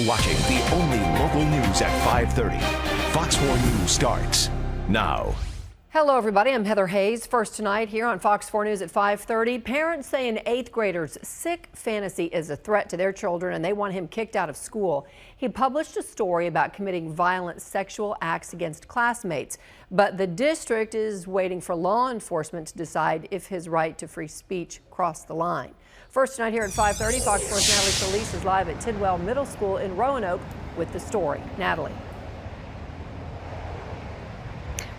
You're watching the only local news at 5:30. Fox 4 News starts now. Hello, everybody. I'm Heather Hayes. First tonight here on Fox 4 News at 5:30. Parents say an 8th grader's sick fantasy is a threat to their children and they want him kicked out of school. He published a story about committing violent sexual acts against classmates, but the district is waiting for law enforcement to decide if his right to free speech crossed the line. First tonight here at 5:30, Fox 4's Natalie Solis is live at Tidwell Middle School in Roanoke with the story. Natalie.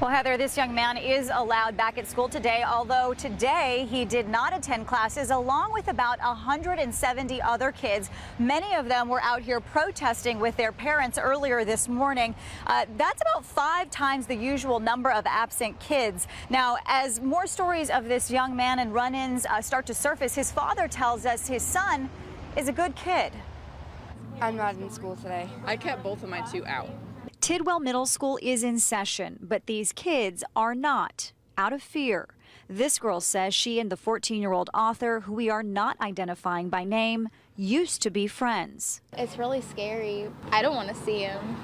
Well, Heather, this young man is allowed back at school today, although today he did not attend classes along with about 170 other kids. Many of them were out here protesting with their parents earlier this morning. That's about 5 times the usual number of absent kids. Now, as more stories of this young man and run-ins start to surface, his father tells us his son is a good kid. I'm not in school today. I kept both of my two out. Tidwell Middle School is in session, but these kids are not, out of fear. This girl says she and the 14-year-old author, who we are not identifying by name, used to be friends. It's really scary. I don't want to see him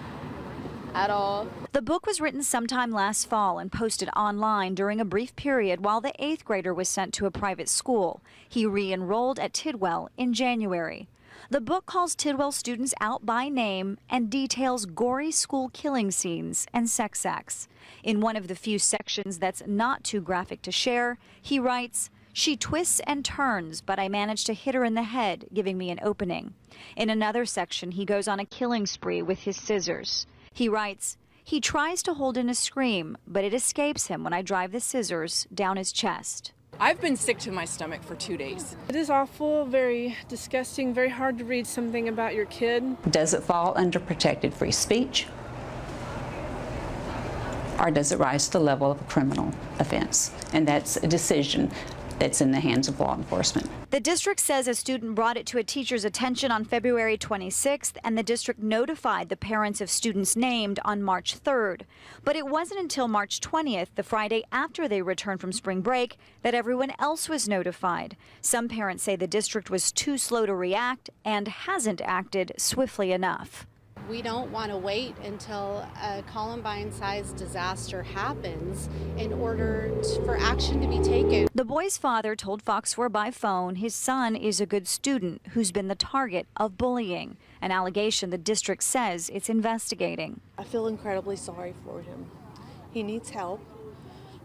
at all. The book was written sometime last fall and posted online during a brief period while the 8th grader was sent to a private school. He re-enrolled at Tidwell in January. The book calls Tidwell students out by name and details gory school killing scenes and sex acts. In one of the few sections that's not too graphic to share, he writes, "She twists and turns, but I managed to hit her in the head, giving me an opening." In another section, he goes on a killing spree with his scissors. He writes, "He tries to hold in a scream, but it escapes him when I drive the scissors down his chest." I've been sick to my stomach for 2 days. It is awful, very disgusting, very hard to read something about your kid. Does it fall under protected free speech? Or does it rise to the level of a criminal offense? And that's a decision that's in the hands of law enforcement. The district says a student brought it to a teacher's attention on February 26th, and the district notified the parents of students named on March 3rd. But it wasn't until March 20th, the Friday after they returned from spring break, that everyone else was notified. Some parents say the district was too slow to react and hasn't acted swiftly enough. We don't want to wait until a Columbine-sized disaster happens in order for action to be taken. The boy's father told Fox 4 by phone his son is a good student who's been the target of bullying, an allegation the district says it's investigating. I feel incredibly sorry for him. He needs help,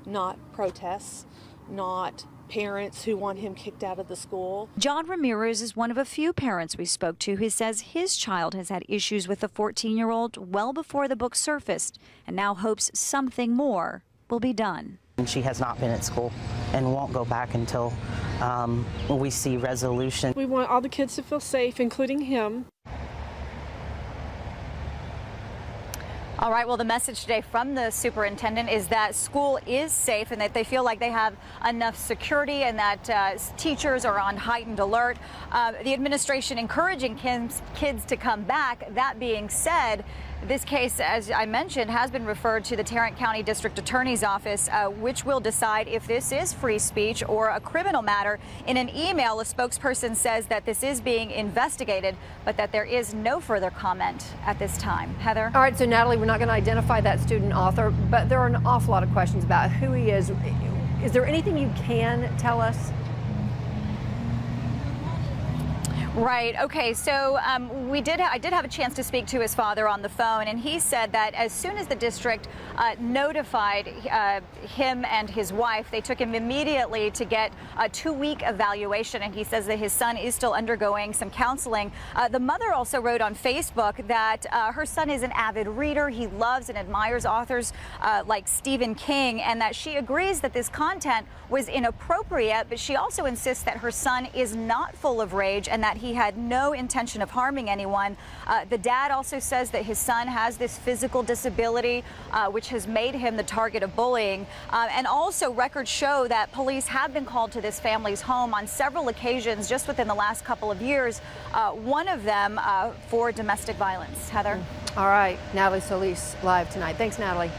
not protests, not parents who want him kicked out of the school. John Ramirez is one of a few parents we spoke to who says his child has had issues with the 14-year-old well before the book surfaced and now hopes something more will be done. She has not been at school and won't go back until we see resolution. We want all the kids to feel safe, including him. All right, well, the message today from the superintendent is that school is safe and that they feel like they have enough security and that teachers are on heightened alert. The administration encouraging kids to come back. That being said, this case, as I mentioned, has been referred to the Tarrant County District Attorney's Office, which will decide if this is free speech or a criminal matter. In an email, a spokesperson says that this is being investigated, but that there is no further comment at this time. Heather? All right, so Natalie, we're not going to identify that student author, but there are an awful lot of questions about who he is. Is there anything you can tell us? Right. Okay. So I did have a chance to speak to his father on the phone, and he said that as soon as the district notified him and his wife, they took him immediately to get a 2-week evaluation. And he says that his son is still undergoing some counseling. The mother also wrote on Facebook that her son is an avid reader. He loves and admires authors like Stephen King, and that she agrees that this content was inappropriate. But she also insists that her son is not full of rage and that he had no intention of harming anyone. The dad also says that his son has this physical disability, which has made him the target of bullying. And also records show that police have been called to this family's home on several occasions just within the last couple of years, one of them for domestic violence. Heather? All right, Natalie Solis live tonight. Thanks, Natalie.